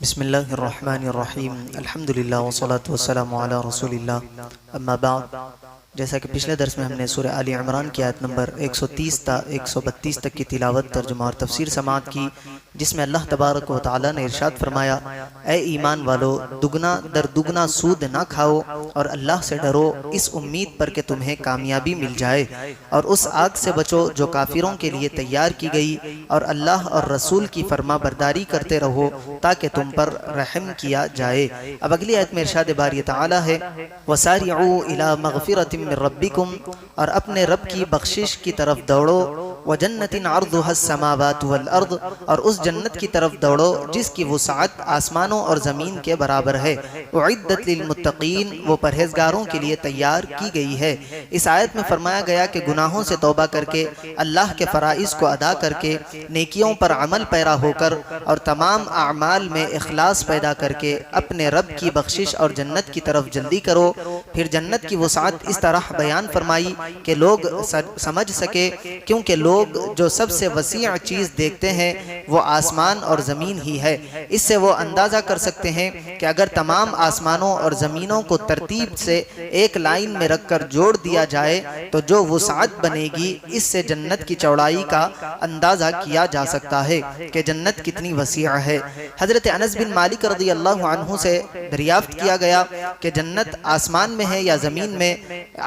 بسم اللہ الرحمن الرحیم الحمدللہ والصلاة والسلام علی رسول اللہ اما بعد۔ جیسا کہ پچھلے درس میں ہم نے سورہ آل عمران کی آیت نمبر 130 تا 132 تک کی تلاوت، ترجمہ اور تفسیر سماعت کی، جس میں اللہ تبارک و تعالی نے ارشاد فرمایا، اے ایمان والو، دگنا در دگنا سود نہ کھاؤ اور اللہ سے ڈرو اس امید پر کہ تمہیں کامیابی مل جائے، اور اس آگ سے بچو جو کافروں کے لیے تیار کی گئی، اور اللہ اور رسول کی فرما برداری کرتے رہو تاکہ تم پر رحم کیا جائے۔ اب اگلی آیت میں ارشاد باری تعالی ہے، وَسَارِعُوا إِلَى مَغْفِرَةٍ مِّن رَبِّكُمْ، اور اپنے رب کی بخشش کی طرف دوڑو، وَجَنَّةٍ عَرْضُهَا السَّمَاوَاتُ وَالْأَرْضُ، اور اس جنت کی طرف دوڑو جس کی وسعت آسمانوں اور زمین کے برابر ہے، اُعِدَّتْ لِلْمُتَّقِينَ، وہ پرہیزگاروں کے لیے تیار کی گئی ہے۔ اس آیت میں فرمایا گیا کہ گناہوں سے توبہ کر کے، اللہ کے فرائض کو ادا کر کے، نیکیوں پر عمل پیرا ہو کر، اور تمام اعمال میں اخلاص پیدا کر کے اپنے رب کی بخشش اور جنت کی طرف جلدی کرو۔ پھر جنت کی وسعت اس طرح بیان فرمائی کہ لوگ سمجھ سکے، کیونکہ لوگ جو سب سے وسیع چیز دیکھتے ہیں وہ آسمان اور زمین ہی ہے۔ اس سے وہ اندازہ کر سکتے ہیں کہ اگر تمام آسمانوں اور زمینوں کو ترتیب سے ایک لائن میں رکھ کر جوڑ دیا جائے تو جو وسعت بنے گی، اس سے جنت کی چوڑائی کا اندازہ کیا جا سکتا ہے کہ جنت کتنی وسیع ہے۔ حضرت انس بن مالک رضی اللہ عنہ سے دریافت کیا گیا کہ جنت آسمان میں ہے یا زمین میں؟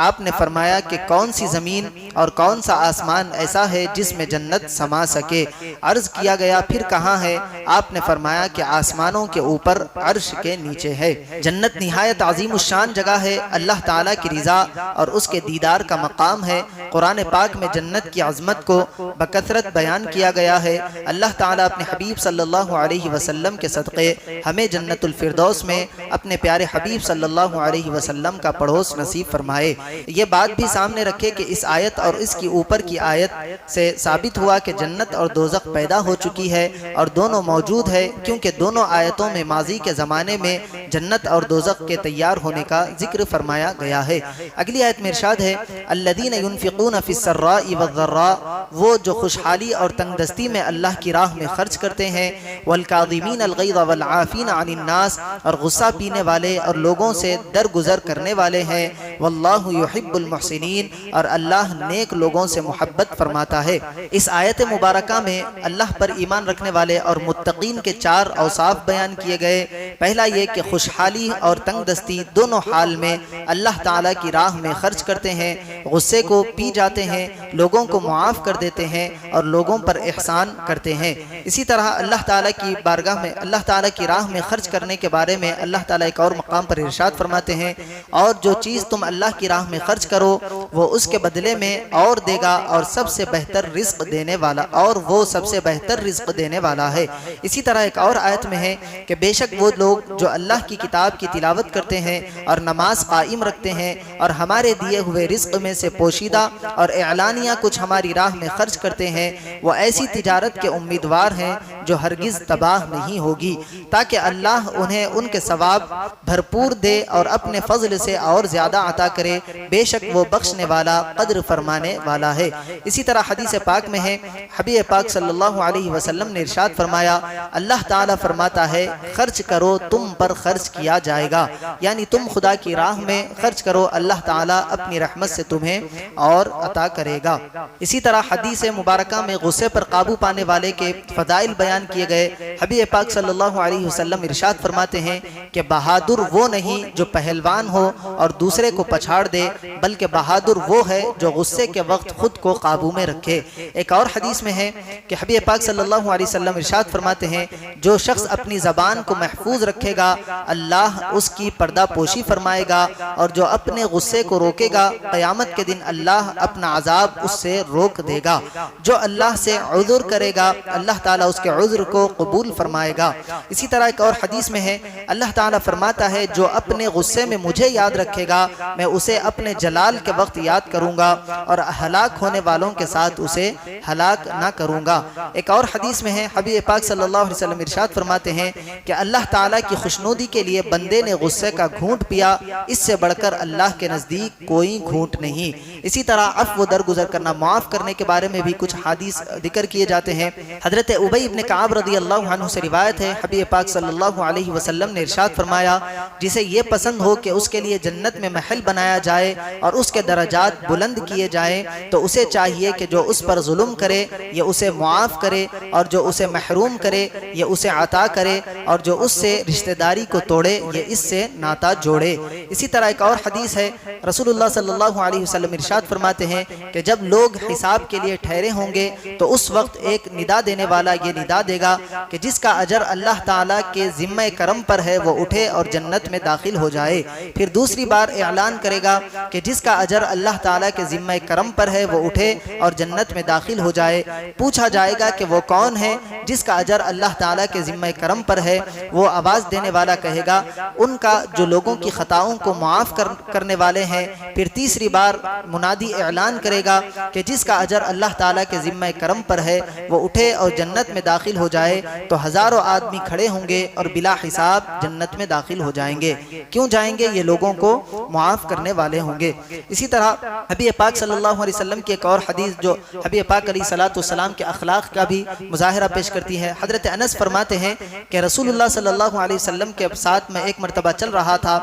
آپ نے فرمایا کہ کون سی زمین اور کون سا آسمان ایسا ہے جس میں جنت سما سکے؟ عرض کیا گیا پھر کہاں ہے؟ آپ نے فرمایا کہ آسمانوں کے اوپر عرش کے نیچے ہے۔ جنت نہایت عظیم الشان جگہ ہے، اللہ تعالیٰ کی رضا اور اس کے دیدار کا مقام ہے۔ قرآن پاک میں جنت کی عظمت کو بکثرت بیان کیا گیا ہے۔ اللہ تعالیٰ اپنے حبیب صلی اللہ علیہ وسلم کے صدقے ہمیں جنت الفردوس میں اپنے پیارے حبیب صلی اللہ علیہ وسلم کا پڑوس نصیب فرمائے۔ یہ بات بھی سامنے رکھے کہ اس آیت اور اس کی اوپر کی آیت سے ثابت ہوا کہ جنت اور دوزخ پیدا ہو چکی ہے اور دونوں موجود ہے، کیونکہ دونوں آیتوں میں ماضی کے زمانے میں جنت اور دوزخ کے تیار ہونے کا ذکر فرمایا گیا ہے۔ اگلی آیت میں ارشاد ہے، الذین ينفقون فی السراء والضراء، وہ جو خوشحالی اور تنگ دستی میں اللہ کی راہ میں خرچ کرتے ہیں، والکاظمین الغیظ والعافین عن الناس، اور غصہ پینے والے اور لوگوں سے درگزر کرنے والے ہیں، واللہ یحب المحسنین، اور اللہ نیک لوگوں سے محبت فرماتا ہے۔ اس آیت مبارکہ میں اللہ پر ایمان رکھنے والے اور متقین کے چار اوصاف بیان کیے گئے۔ پہلا یہ کہ خوشحالی اور تنگ دستی دونوں حال میں اللہ تعالیٰ کی راہ میں خرچ کرتے ہیں، غصے کو پی جاتے ہیں، لوگوں کو معاف کر دیتے ہیں اور لوگوں پر احسان کرتے ہیں۔ اسی طرح اللہ تعالیٰ کی بارگاہ میں، اللہ تعالیٰ کی راہ میں خرچ کرنے کے بارے میں اللہ تعالیٰ ایک اور مقام پر ارشاد فرماتے ہیں، اور جو چیز تم اللہ کی راہ میں خرچ کرو وہ اس کے بدلے میں اور دے گا، اور سب سے بہتر رزق دینے والا، اور وہ سب سے بہتر رزق دینے والا ہے۔ اسی طرح ایک اور آیت میں ہے کہ بے شک وہ لوگ جو اللہ کی کتاب کی تلاوت کرتے ہیں اور نماز قائم رکھتے ہیں اور ہمارے دیے ہوئے رزق میں سے پوشیدہ اور اعلانیہ کچھ ہماری راہ میں خرچ کرتے ہیں، وہ ایسی تجارت کے امیدوار ہیں جو ہرگز تباہ نہیں ہوگی، تاکہ اللہ انہیں ان کے ثواب بھرپور دے اور اپنے فضل سے اور زیادہ عطا کرے، بے شک وہ بخشنے والا، قدر فرمانے والا ہے۔ اسی طرح حدیث پاک میں ہے، حبیب پاک صلی اللہ علیہ وسلم نے ارشاد فرمایا، اللہ تعالیٰ فرماتا ہے، خرچ کرو تم پر خرچ کیا جائے گا، یعنی تم خدا کی راہ میں خرچ کرو، اللہ تعالیٰ اپنی رحمت سے تمہیں اور عطا کرے گا۔ اسی طرح حدیث مبارکہ میں غصے پر قابو پانے والے کے فضائل بیان کیے گئے۔ حبیب پاک صلی اللہ علیہ وسلم ارشاد فرماتے ہیں کہ بہادر وہ نہیں جو پہلوان ہو اور دوسرے کو پچھاڑ دے، بلکہ بہادر وہ ہے جو غصے کے وقت خود کو قابو میں رکھے۔ ایک اور حدیث میں ہے کہ حبیب پاک صلی اللہ علیہ وسلم ارشاد فرماتے ہیں، جو شخص اپنی زبان کو محفوظ رکھے گا اللہ اس کی پردہ پوشی فرمائے گا، اور جو اپنے غصے کو روکے گا قیامت کے دن اللہ اپنا عذاب اس سے روک دے گا۔ جو اللہ سے عذر کرے گا اللہ تعالیٰ اس کے عذر کو قبول فرمائے گا۔ اسی طرح ایک اور حدیث میں ہے، اللہ تعالیٰ فرماتا ہے، جو اپنے غصے میں مجھے یاد رکھے گا میں اسے اپنے جلال کے وقت یاد کروں گا اور ہلاک ہونے والوں کے ساتھ اسے ہلاک نہ کروں گا۔ ایک اور حدیث میں ہے، حبیب پاک صلی اللہ علیہ وسلم ارشاد فرماتے ہیں کہ اللہ تعالیٰ کی خوشنودی کے لیے بندے نے غصے کا گھونٹ پیا، اس سے بڑھ کر اللہ کے نزدیک کوئی گھونٹ نہیں۔ اسی طرح عفو درگزر کرنا، معاف کرنے کے بارے میں بھی کچھ حدیث ذکر کیے جاتے ہیں۔ حضرت ابی بن کعب رضی اللہ عنہ سے روایت ہے، حبیب پاک صلی اللہ علیہ وسلم نے ارشاد فرمایا جسے یہ پسند ہو کہ اس کے لیے جنت میں محل بنایا جائے اور اس کے درجات بلند کیے جائیں تو اسے چاہیے کہ جو اس پر ظلم کرے یہ اسے معاف کرے، اور جو اسے محروم کرے یہ اسے عطا کرے، اور جو اس سے رشتہ داری کو توڑے یہ اس سے ناتا جوڑے۔ اسی طرح ایک اور حدیث ہے، رسول اللہ صلی اللہ علیہ وسلم ارشاد فرماتے ہیں کہ جب لوگ حساب کے لیے ٹھہرے ہوں گے تو اس وقت ایک ندا دینے والا یہ ندا دے گا کہ جس کا اجر اللہ تعالیٰ کے ذمہ کرم پر ہے وہ اٹھے اور جنت میں داخل ہو جائے۔ پھر دوسری بار اعلان کرے گا کہ جس کا اجر اللہ تعالیٰ کے ذمہ کرم پر ہے وہ اٹھے اور جنت میں داخل ہو جائے۔ پوچھا جائے گا کہ وہ کون ہے جس کا اجر اللہ تعالیٰ کے ذمہ کرم پر ہے؟ وہ آواز دینے والا کہے گا ان کا جو لوگوں کی خطاؤں کو معاف کرنے والے ہیں۔ پھر تیسری بار منادی اعلان کرے گا کہ جس کا اجر اللہ تعالیٰ کے ذمہ کرم پر ہے وہ اٹھے اور جنت میں داخل ہو جائے، تو ہزاروں آدمی کھڑے ہوں گے اور بلا حساب جنت میں داخل ہو جائیں گے۔ کیوں جائیں گے؟ یہ لوگوں کو معاف کرنے والے ہوں گے۔ اسی طرح حبیب پاک صلی اللہ علیہ وسلم کی ایک اور حدیث جو حبیب پاک علیہ الصلوۃ والسلام کے اخلاق کا بھی مظاہرہ پیش کرتی ہے، حضرت انس فرماتے ہیں کہ رسول اللہ صلی اللہ علیہ وسلم کے ساتھ میں ایک مرتبہ چل رہا تھا،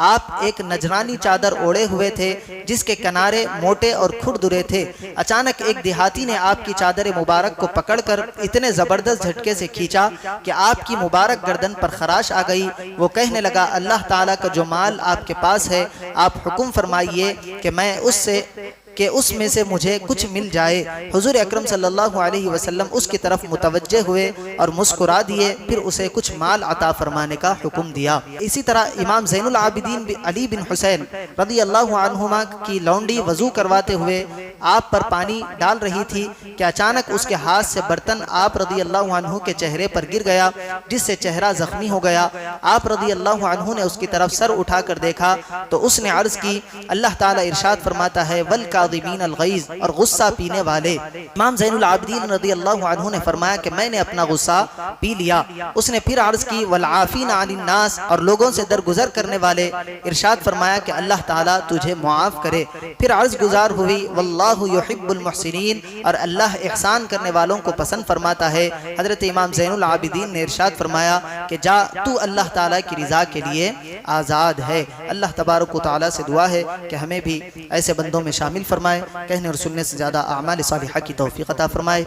آپ ایک نجرانی چادر اوڑے ہوئے تھے جس کے کنارے موٹے اور کھردرے تھے۔ اچانک ایک دیہاتی نے آپ کی چادر مبارک کو پکڑ کر اتنے زبردست جھٹکے سے کھینچا کہ آپ کی مبارک گردن پر خراش آ گئی۔ وہ کہنے لگا اللہ تعالیٰ کا جو مال آپ کے پاس ہے آپ حکم فرمائیے کہ میں اس میں سے مجھے کچھ مل جائے۔ حضور اکرم صلی اللہ علیہ وسلم اس کی طرف متوجہ ہوئے اور مسکرا دیے، پھر اسے کچھ مال عطا فرمانے کا حکم دیا۔ اسی طرح امام زین العابدین علی بن حسین رضی اللہ عنہما کی لونڈی وضو کرواتے ہوئے آپ پر پانی ڈال رہی تھی کہ اچانک اس کے ہاتھ سے برتن آپ رضی اللہ عنہ کے چہرے پر گر گیا جس سے چہرہ زخمی ہو گیا۔ آپ رضی اللہ عنہ نے اس کی طرف سر اٹھا کر دیکھا تو اس نے عرض کی اللہ تعالیٰ ارشاد فرماتا ہے والکاظمین الغیظ، اور غصہ پینے والے۔ امام زین العابدین رضی اللہ عنہ نے فرمایا کہ میں نے اپنا غصہ پی لیا۔ اس نے پھر عرض کی والعافین عن الناس، اور لوگوں سے درگزر کرنے والے۔ ارشاد فرمایا کہ اللہ تعالیٰ تجھے معاف کرے۔ پھر عرض گزار ہوئی واللہ یحب المحسنین، اور اللہ احسان کرنے والوں کو پسند فرماتا ہے۔ حضرت امام زین العابدین نے ارشاد فرمایا کہ جا تو اللہ تعالیٰ کی رضا کے لیے آزاد ہے۔ اللہ تبارک و تعالیٰ سے دعا ہے کہ ہمیں بھی ایسے بندوں میں شامل فرمائے، کہنے اور سننے سے زیادہ اعمال صالحہ کی توفیق عطا فرمائے۔